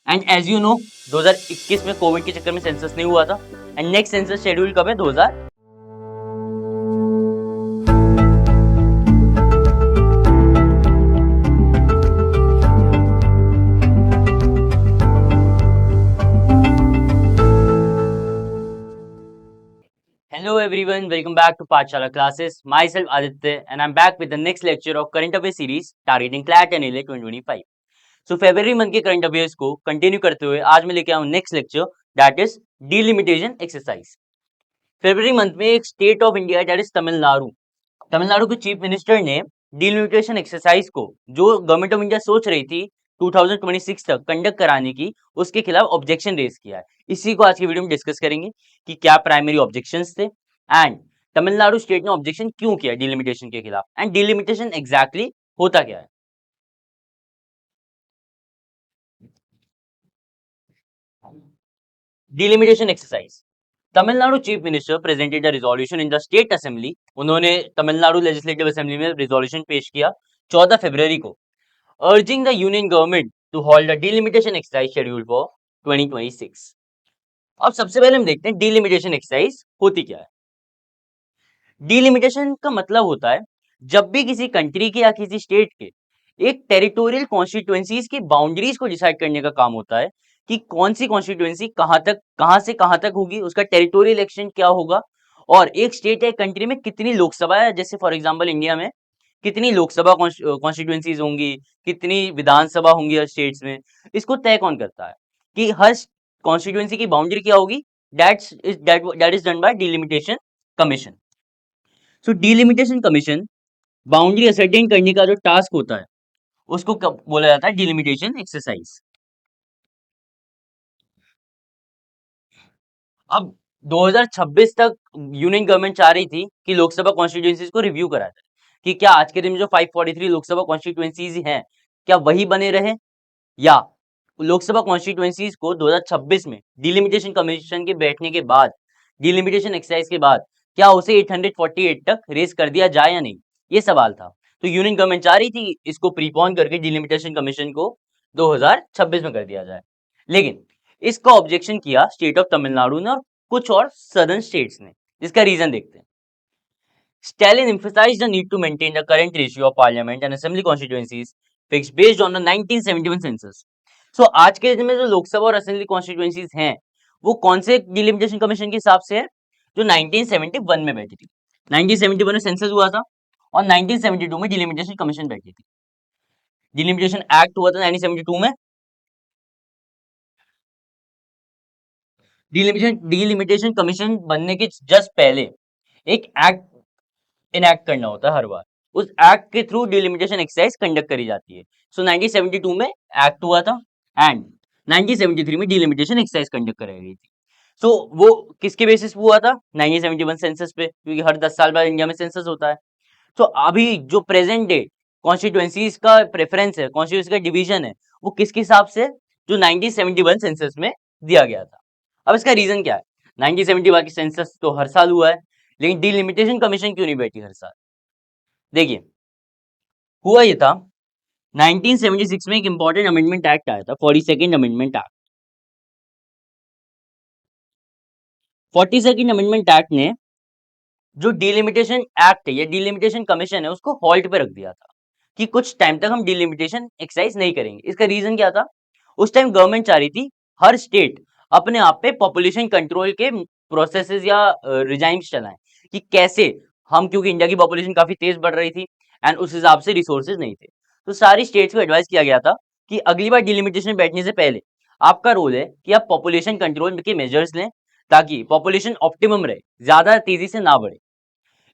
And as you know 2021 में Covid के चक्कर में सेंसस नहीं हुआ था एंड नेक्स्ट सेंसस शेड्यूल कब है 2000। Hello everyone, welcome back to Pathshala classes. Myself Aditya and I'm back with the next lecture of current affairs series targeting CLAT and NLA 2025. So February month के current affairs को continue करते हुए आज मैं लेके आऊँ next lecture that is delimitation exercise. February month में एक state of India that is Tamil Nadu के चीफ मिनिस्टर ने डिलिमिटेशन एक्सरसाइज को जो गवर्नमेंट ऑफ इंडिया सोच रही थी 2026 तक कंडक्ट कराने की, उसके खिलाफ ऑब्जेक्शन रेज किया है। इसी को आज की वीडियो में डिस्कस करेंगे कि क्या प्राइमरी ऑब्जेक्शंस थे एंड तमिलनाडु स्टेट ने ऑब्जेक्शन क्यों किया डिलिमिटेशन के खिलाफ एंड डिलिमिटेशन एग्जैक्टली होता क्या है। Delimitation exercise, Tamil Nadu chief minister presented a resolution in the state assembly. उन्होंने तमिलनाडु लेजिस्लेटिव असेंबली में रिजोल्यूशन पेश किया 14 फरवरी को, urging the union government to hold a delimitation exercise schedule for 2026। अब सबसे पहले हम देखते हैं डिलिमिटेशन एक्सरसाइज होती क्या है। डिलिमिटेशन का मतलब होता है जब भी किसी कंट्री के या किसी स्टेट के एक टेरिटोरियल कॉन्स्टिट्यूएंसीज की बाउंड्रीज को डिसाइड करने का काम होता है कि कौन सी कॉन्स्टिट्यूएंसी कहां से कहां तक होगी, उसका टेरिटोरियल एक्सटेंट क्या होगा, और एक स्टेट या कंट्री में कितनी लोकसभा है, जैसे फॉर एग्जांपल इंडिया में कितनी लोकसभा कॉन्स्टिट्यूएंसीज होंगी, कितनी विधानसभा होंगी हर स्टेट्स में। इसको तय कौन करता है कि हर कॉन्स्टिट्यूएंसी की बाउंड्री क्या होगी, that is done by delimitation commission. So delimitation commission boundary ascertain करने का जो टास्क होता है उसको बोला जाता है डिलिमिटेशन एक्सरसाइज। अब 2026 तक यूनियन गवर्नमेंट चाह रही थी कि लोकसभा कॉन्स्टिट्यूएंसीज को रिव्यू करा जाए कि क्या आज के दिन में जो 543 लोकसभा कॉन्स्टिट्यूएंसीज हैं क्या वही बने रहे, या लोकसभा कॉन्स्टिट्यूएंसीज को 2026 में डिलिमिटेशन कमीशन के बैठने के बाद, डिलिमिटेशन एक्सरसाइज के बाद क्या उसे 848 तक रेस कर दिया जाए या नहीं, ये सवाल था। तो यूनियन गवर्नमेंट चाह रही थी इसको प्रीपोन करके डिलिमिटेशन कमीशन को 2026 में कर दिया जाए, लेकिन इसका ऑब्जेक्शन किया स्टेट ऑफ तमिलनाडु ने और कुछ और सदर्न स्टेट्स ने। इसका रीजन देखते हैं। Stalin emphasized the need to maintain the current ratio of parliament and assembly constituencies fixed based on the 1971 census. So आज के दिन में जो लोकसभा और असेंबली कॉन्स्टिट्यूएंसीज हैं वो कौन से डिलिमिटेशन कमीशन के हिसाब से है, जो 1971 में बैठी थी। 1971 में सेंसस हुआ था और 1972 में डिलिमिटेशन कमीशन बैठी थी। डिलिमिटेशन एक्ट हुआ था 1972 में। डिलिमिटेशन कमीशन बनने के जस्ट पहले एक एक्ट इनएक्ट करना होता है हर बार, उस एक्ट के थ्रू डिलिमिटेशन एक्सरसाइज कंडक्ट करी जाती है। सो 1972 में एक्ट हुआ था एंड 1973 में डिलिमिटेशन एक्सरसाइज कंडक्ट कराई गई थी। सो वो किसके बेसिस पे हुआ था, 1971 सेंसस पे, क्योंकि हर 10 साल बाद इंडिया में सेंसस होता है। तो अभी जो प्रेजेंट डे कॉन्स्टिट्यूएंसीज का प्रेफरेंस है, कॉन्स्टिट्यूएंसी का डिवीजन है, वो किसके हिसाब से, जो 1971 सेंसस में दिया गया था। अब इसका रीजन क्या है, 1971 की सेंसस तो हर साल हुआ है, लेकिन डिलिमिटेशन कमीशन क्यों नहीं बैठी हर साल। देखिए हुआ ये था 1976 में एक इंपॉर्टेंट अमेंडमेंट एक्ट आया था, 42nd amendment act. 42nd amendment act ने जो डिलिमिटेशन एक्ट है या डिलिमिटेशन कमीशन है उसको हॉल्ट पे रख दिया था कि कुछ टाइम तक हम डिलिमिटेशन एक्सरसाइज नहीं करेंगे। इसका रीजन क्या था, उस टाइम गवर्नमेंट चाह रही थी हर स्टेट अपने आप पे पॉपुलेशन कंट्रोल के प्रोसेसेस या रिजाइम्स चलाएं कि कैसे हम, क्योंकि इंडिया की पॉपुलेशन काफी तेज बढ़ रही थी एंड उस हिसाब से रिसोर्सेज नहीं थे, तो सारी स्टेट्स को एडवाइस किया गया था कि अगली बार डिलिमिटेशन बैठने से पहले आपका रोल है कि आप पॉपुलेशन कंट्रोल के मेजर्स लें ताकि पॉपुलेशन ऑप्टिमम रहे, ज्यादा तेजी से ना बढ़े।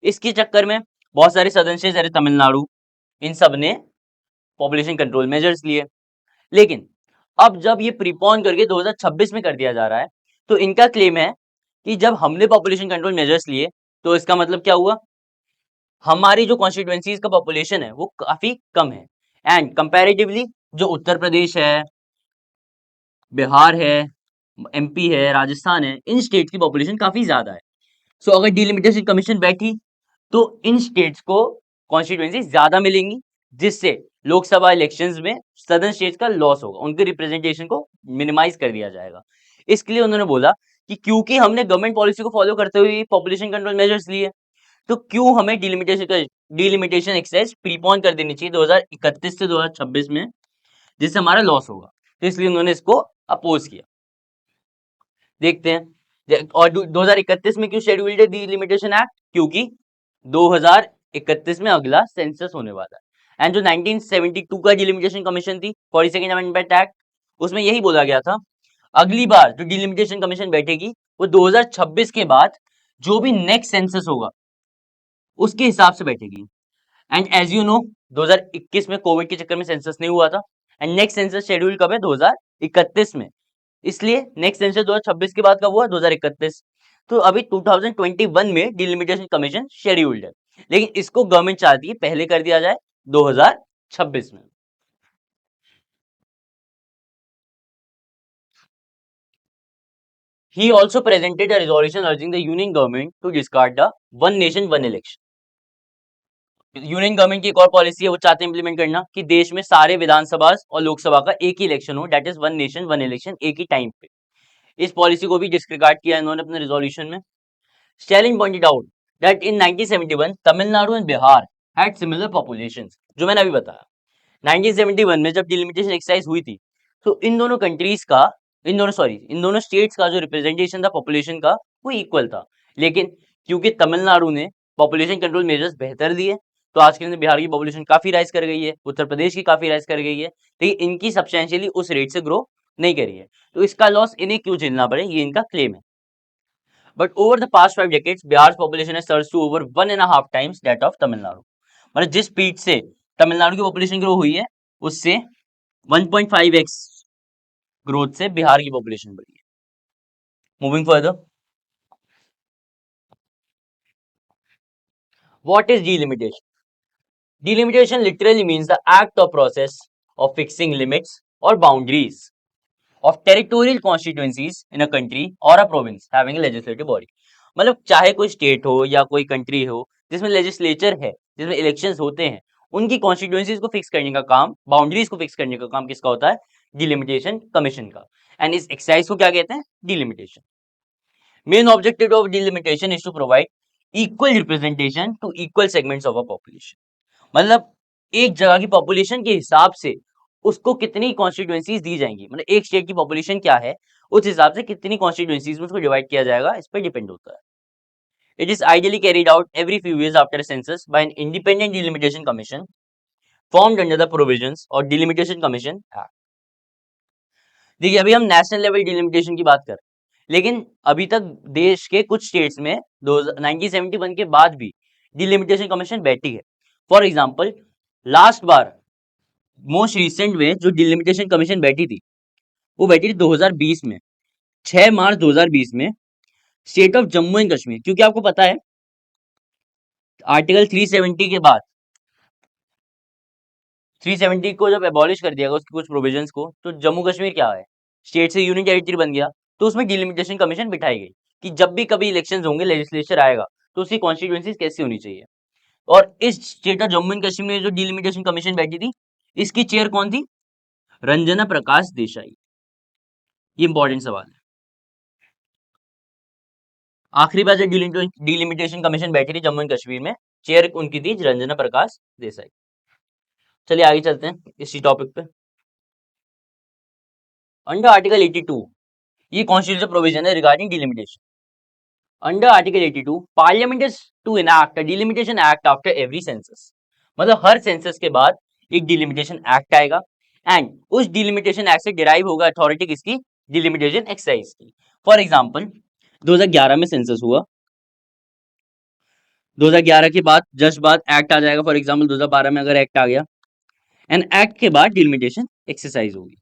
इसके चक्कर में बहुत सारे सदर्न स्टेट्स जैसे तमिलनाडु, इन सब ने पॉपुलेशन कंट्रोल मेजर्स लिए। लेकिन अब जब ये प्रीपोन करके 2026 में कर दिया जा रहा है, तो इनका क्लेम है कि जब हमने पॉपुलेशन कंट्रोल मेजर्स लिए तो इसका मतलब क्या हुआ, हमारी जो कॉन्स्टिट्यूएंसीज का पॉपुलेशन है वो काफी कम है एंड कंपैरेटिवली जो उत्तर प्रदेश है, बिहार है, एमपी है, राजस्थान है, इन स्टेट की पॉपुलेशन काफी ज्यादा है। सो अगर डिलिमिटेशन कमीशन बैठी तो इन स्टेट्स को कॉन्स्टिट्यूएंसी ज्यादा मिलेंगी, जिससे लोकसभा इलेक्शंस में सदर्न स्टेट्स का लॉस होगा, उनके रिप्रेजेंटेशन को मिनिमाइज कर दिया जाएगा। इसके लिए उन्होंने बोला कि क्योंकि हमने गवर्नमेंट पॉलिसी को फॉलो करते हुए पॉपुलेशन कंट्रोल मेजर्स लिए, तो क्यों हमें डिलिमिटेशन एक्सरसाइज प्रीपोन कर देनी चाहिए 2031 से 2026 में, जिससे हमारा लॉस होगा। तो इसलिए उन्होंने इसको अपोज किया। देखते हैं और 2031 में क्यों शेड्यूल्ड है डिलिमिटेशन एक्ट, क्योंकि 2031 में अगला सेंसस होने वाला है। एंड जो 1972 का डिलिमिटेशन कमीशन थी 42nd अमेंडमेंट एक्ट, उसमें यही बोला गया था अगली बार जो डिलिमिटेशन कमीशन बैठेगी वो 2026 के बाद जो भी नेक्स्ट सेंसस होगा उसके हिसाब से बैठेगी। एंड एज यू नो 2021 में कोविड के चक्कर में सेंसस नहीं हुआ था, एंड नेक्स्ट सेंसस शेड्यूल कब है 2031 में, इसलिए नेक्स्ट सेंसस 2026 के बाद कब हुआ 2031। तो अभी 2021 में डिलिमिटेशन कमीशन शेड्यूल्ड है, लेकिन इसको गवर्नमेंट चाहती है पहले कर दिया जाए 2026 में। He also presented a resolution urging the union government to discard the one nation one election. Union government की एक और पॉलिसी है, वो चाहते हैं इंप्लीमेंट करना कि देश में सारे विधानसभा और लोकसभा का एक ही इलेक्शन हो, that is one nation one election, एक ही टाइम पे। इस पॉलिसी को भी डिस्क्रिगार्ड किया इन्होंने अपने रिजोल्यूशन में। Stalin pointed out that in 1971 Tamil Nadu and Bihar had similar populations, जो मैंने अभी बताया। 1971 में जब डिलिमिटेशन एक्सरसाइज हुई थी तो इन दोनों कंट्रीज का इन दोनों स्टेट्स का जो रिप्रेजेंटेशन था पॉपुलेशन का वो इक्वल था, लेकिन क्योंकि तमिलनाडु ने पॉपुलेशन कंट्रोल मेजर्स बेहतर दिए तो आज के दिन बिहार की पॉपुलेशन काफी राइज कर गई है, उत्तर प्रदेश की काफी राइज कर गई है, लेकिन इनकी सब्सटेंशियली उस रेट से ग्रो नहीं करी है, तो इसका लॉस इन्हें क्यों झेलना पड़े, ये इनका क्लेम है। But over the past 5 decades Bihar population has surged to over 1.5 times that of Tamil Nadu. मतलब जिस स्पीड से तमिलनाडु की पॉपुलेशन ग्रो हुई है उससे 1.5x ग्रोथ से बिहार की पॉपुलेशन बढ़ी है। Moving further, what is delimitation? Delimitation literally means the act और प्रोसेस ऑफ फिक्सिंग लिमिट्स और boundaries of territorial constituencies in a country or a province having a legislative body। मतलब चाहे कोई state हो या कोई कंट्री हो जिसमें लेजिस्लेचर है, जिसमें इलेक्शंस होते हैं, उनकी कॉन्स्टिट्यूएंसीज को फिक्स करने का काम, बाउंड्रीज को फिक्स करने का काम किसका होता है? डिलिमिटेशन कमीशन का। एंड इस एक्सरसाइज को क्या कहते हैं? Delimitation. Main objective of delimitation is to provide equal representation to equal segments of a population. मतलब एक जगह की पॉपुलेशन के हिसाब से उसको कितनी कॉन्स्टिट्यूएंसीज दी जाएंगी, मतलब एक स्टेट की पॉपुलेशन क्या है उस हिसाब से कितनी कॉन्स्टिट्यूएंसीज में उसको डिवाइड किया जाएगा, इस पर डिपेंड होता है। It is ideally carried out every few years after census by an independent delimitation commission formed under the provisions और डिलिमिटेशन कमीशन एक्ट। देखिए अभी हम नेशनल लेवल डिलिमिटेशन की बात कर रहे हैं, लेकिन अभी तक देश के कुछ स्टेट्स में 1971 के बाद भी डिलिमिटेशन कमीशन बैठी है। For example last bar most recent में जो डिलिमिटेशन कमीशन बैठी थी वो बैठी थी 2020 में, 6 मार्च 2020 में state of Jammu and Kashmir. क्योंकि आपको पता है आर्टिकल 370 के बाद 370 को जब एबॉलिश कर दिया गया उसकी कुछ प्रोविजंस को, तो जम्मू कश्मीर क्या है, स्टेट से यूनियन टेरिटरी बन गया। तो उसमें डिलिमिटेशन कमीशन बिठाई गई कि जब भी कभी इलेक्शंस होंगे, लेजिस्लेचर आएगा तो उसकी कॉन्स्टिट्यूएंसीज कैसी होनी चाहिए। और इस state of Jammu and Kashmir में जो डिलिमिटेशन कमीशन बैठी थी इसकी चेयर कौन थी? रंजना प्रकाश देसाई। ये इंपॉर्टेंट सवाल है। आखिरी बार जब डिलिमिटेशन कमीशन बैठी थी जम्मू एंड कश्मीर में, चेयर उनकी थी रंजना प्रकाश देसाई। चलिए आगे चलते हैं इसी टॉपिक पे। अंडर आर्टिकल 82 ये कॉन्स्टिट्यूशनल प्रोविजन है regarding delimitation. Under article 82 parliament is to enact a delimitation act after every census. मतलब हर सेंसस के बाद एक डिलिमिटेशन एक्ट आएगा एंड उस डिलिमिटेशन एक्ट से डिराइव होगा अथॉरिटी किसकी? डिलिमिटेशन एक्सरसाइज की। फॉर एग्जांपल 2011 में सेंसस हुआ, 2011 के बाद जस्ट बाद एक्ट आ जाएगा। फॉर एग्जांपल 2012 में अगर एक्ट आ गया एंड एक्ट के बाद डिलिमिटेशन एक्सरसाइज होगी।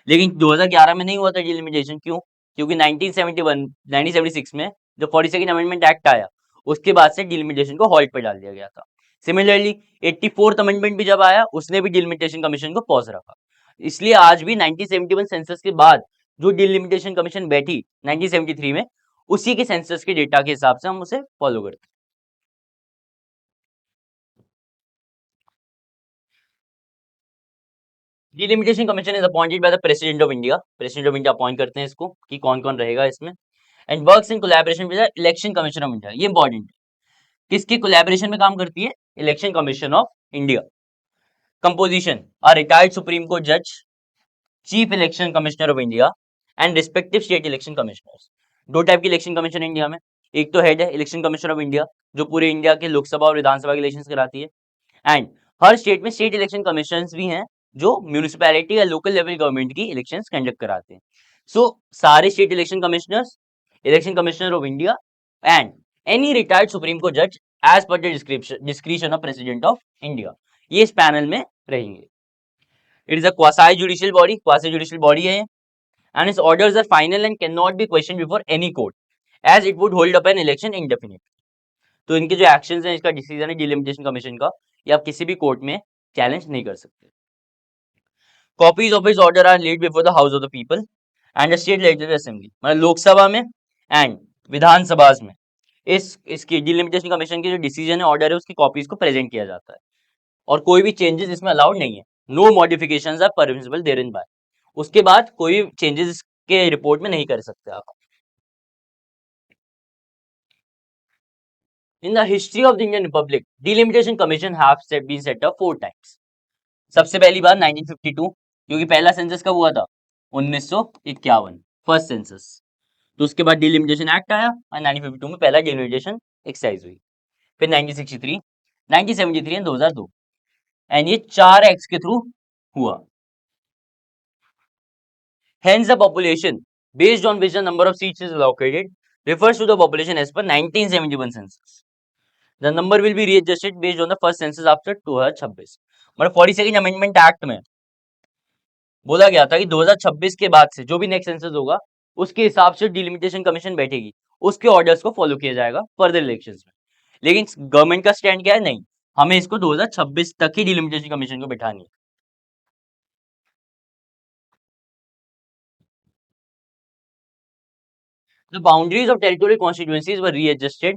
लेकिन 2011 में नहीं हुआ था डिलिमिटेशन, क्यों? क्योंकि 1976 में जब 42nd अमेंडमेंट एक्ट आया उसके बाद से डिलिमिटेशन को हॉल्ट पे डाल दिया गया था। सिमिलरली 84th अमेंडमेंट भी जब आया उसने भी डिलिमिटेशन कमीशन को पॉज रखा। इसलिए आज भी 1971 सेंसस के बाद जो डिलिमिटेशन कमीशन बैठी 1973 में, उसी के सेंसस के डेटा के हिसाब से हम उसे फॉलो करते हैं। Delimitation commission is appointed by the president of India. President of India appoint करते हैं इसको कि कौन कौन रहेगा इसमें, and works in collaboration with the election commission of India. ये इंपॉर्टेंट है, किसके कोलैबोरेशन में काम करती है? Election commission of India. Composition: a retired supreme court जज, chief election commissioner of India and respective state election commissioners. दो type की इलेक्शन कमीशन इंडिया में, एक तो हेड है इलेक्शन कमिश्नर ऑफ इंडिया जो पूरे इंडिया के लोकसभा और विधानसभा के इलेक्शन कराती है, एंड हर स्टेट में स्टेट इलेक्शन कमीशन भी हैं जो म्यूनिसिपैलिटी या लोकल लेवल गवर्नमेंट की इलेक्शंस कंडक्ट कराते हैं। सो सारे state election commissioners, election commissioner of India and any retired supreme court जज as per the description of president of India, ये इस पैनल में रहेंगे। It is a quasi judicial body, quasi judicial body है, and its orders are final and can not be question before any court as it would hold up an election indefinite. तो इनके जो actions हैं, इसका decision है delimitation commission का, ये आप किसी भी कोर्ट में चैलेंज नहीं कर सकते। Copies of his order are laid before the house of the people and the state legislative assembly, मतलब लोकसभा में एंड विधानसभा में इसकी डिलिमिटेशन कमीशन की जो डिसीजन है, ऑर्डर है, उसकी कॉपीज को प्रेजेंट किया जाता है और कोई भी चेंजेस इसमें अलाउड नहीं है। No modifications are permissible therein by. उसके बाद कोई चेंजेस के रिपोर्ट में नहीं कर सकते आप। In the history of the Indian Republic, delimitation commission have been set up 4 times. सबसे पहली बार 1952, क्योंकि पहला सेंसस कब हुआ था? 1951, फर्स्ट सेंसस। तो उसके बाद डिलिमिटेशन एक्ट आया और 1952 में पहला डिलिमिटेशन एक्सरसाइज हुई। फिर 1963, 1973 एंड 2002, एंड ये 4 एक्ट्स के थ्रू हुआ। Hence the population based on which the number of seats is allocated refers to the population as per 1971 census. The number will be readjusted based on the first census after 2026। मतलब 42nd amendment act में बोला गया था कि 2026 के बाद से जो भी नेक्स्ट सेंसस होगा उसके हिसाब से डिलिमिटेशन कमीशन बैठेगी, उसके ऑर्डर्स को फॉलो किया जाएगा फर्दर इलेक्शंस में। लेकिन गवर्नमेंट का स्टैंड क्या है? नहीं, हमें इसको 2026 तक ही डिलिमिटेशन कमीशन को बैठानी है। The boundaries of territorial constituencies were readjusted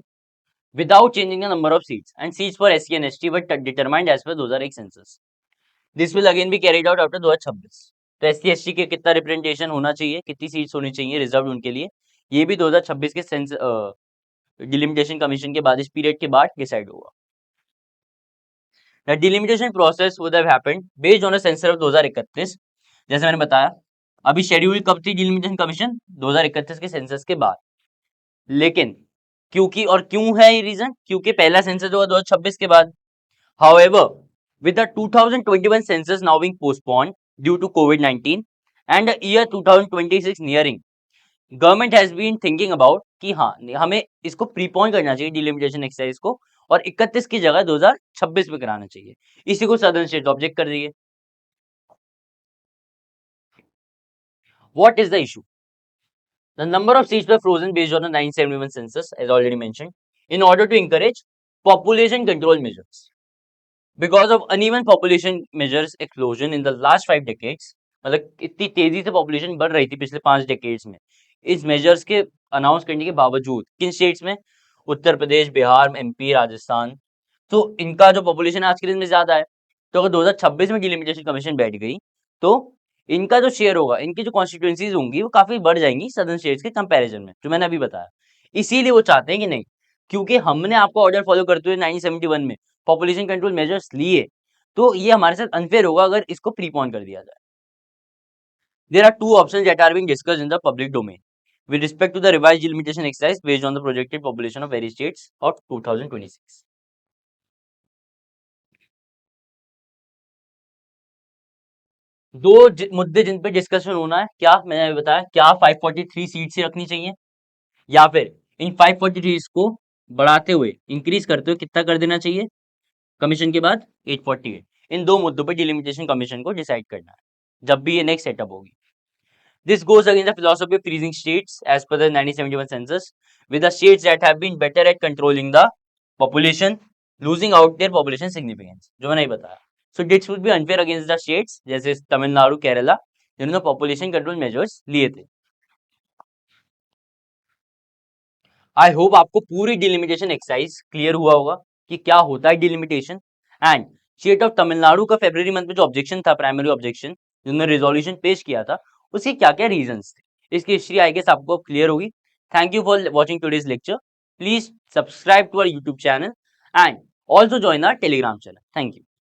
without changing the number of seats, and seats for SC and ST were determined as per 2001 census. This will again be carried out after 2026। तो SC ST के कितना representation होना चाहिए, कितनी seats होनी चाहिए reserve उनके लिए, ये भी 2026 के सेंस डिलिमिटेशन कमीशन के बाद, इस पीरियड के बाद डिसाइड होगा। The delimitation process would have happened based on a census of 2031। जैसे मैंने बताया, अभी शेड्यूल कब थी डिलिमिटेशन कमीशन? 2031 के सेंसस के बाद। लेकिन क्योंकि और क्यों है ये रीजन? क्योंकि पहला सेंसस होगा 2026 के बाद। However, with the 2021 census now being postponed due to COVID-19 and the year 2026 nearing, government has been thinking about कि हाँ हमें इसको प्रीपोन करना चाहिए डिलिमिटेशन एक्सरसाइज को, और 31 की जगह 2026 में कराना चाहिए। इसी को सदर्न स्टेट ऑब्जेक्ट कर दिए। What is the issue? The number of seats were frozen based on the 1971 census as already mentioned in order to encourage population control measures because of uneven population measures explosion in the last 5 decades। मतलब इतनी तेजी से population बढ़ रही थी पिछले 5 decades में, इस मेजर्स के अनाउंस करने के बावजूद किन स्टेट्स में? उत्तर प्रदेश, बिहार, एमपी, राजस्थान। तो इनका जो पॉपुलेशन आज के दिन में ज्यादा है, तो अगर 2026 में डिलिमिटेशन कमीशन बैठ गई तो इनका जो शेयर होगा, इनकी जो कॉन्स्टिट्यूएंसीज होंगी वो काफी बढ़ जाएंगी सदर्न स्टेट्स के कंपैरिजन में, जो मैंने अभी बताया। इसीलिए वो चाहते हैं कि नहीं, क्योंकि हमने आपको ऑर्डर फॉलो करते हुए 1971 में पॉपुलेशन कंट्रोल मेजर्स लिए, तो ये हमारे साथ अनफेयर होगा अगर इसको प्रीपोन कर दिया जाए। There are two options that are being discussed in the public domain with respect to the revised delimitation exercise based on the projected population of various states of 2026। दो मुद्दे जिन पे डिस्कशन होना है, क्या मैंने अभी बताया, क्या 543 सीट्स ही रखनी चाहिए या फिर इन 543 को बढ़ाते हुए इंक्रीज करते हुए कितना कर देना चाहिए कमीशन के बाद? 848। इन दो मुद्दों पे डिलिमिटेशन कमीशन को डिसाइड करना है जब भी ये नेक्स्ट सेटअप होगी। This goes against the philosophy of freezing states as per the 1971 census, with the states that have been better at controlling the population losing out their population significance, जो मैंने बताया। So this would be unfair against the states जैसे तमिलनाडु, केरला, जिन्होंने population control measures लिए थे। I hope आपको पूरी delimitation exercise clear हुआ होगा कि क्या होता है delimitation and state of Tamil Nadu का फेब्रुवरी मंथ में जो ऑब्जेक्शन था, प्राइमरी ऑब्जेक्शन, जिन्होंने रेजोल्यूशन पेश किया था, उसके क्या-क्या रीजंस थे। इसकी हिस्ट्री आई गेस आपको क्लियर होगी। Thank you for watching today's lecture. Please subscribe to our YouTube channel and also join our telegram channel. Thank you.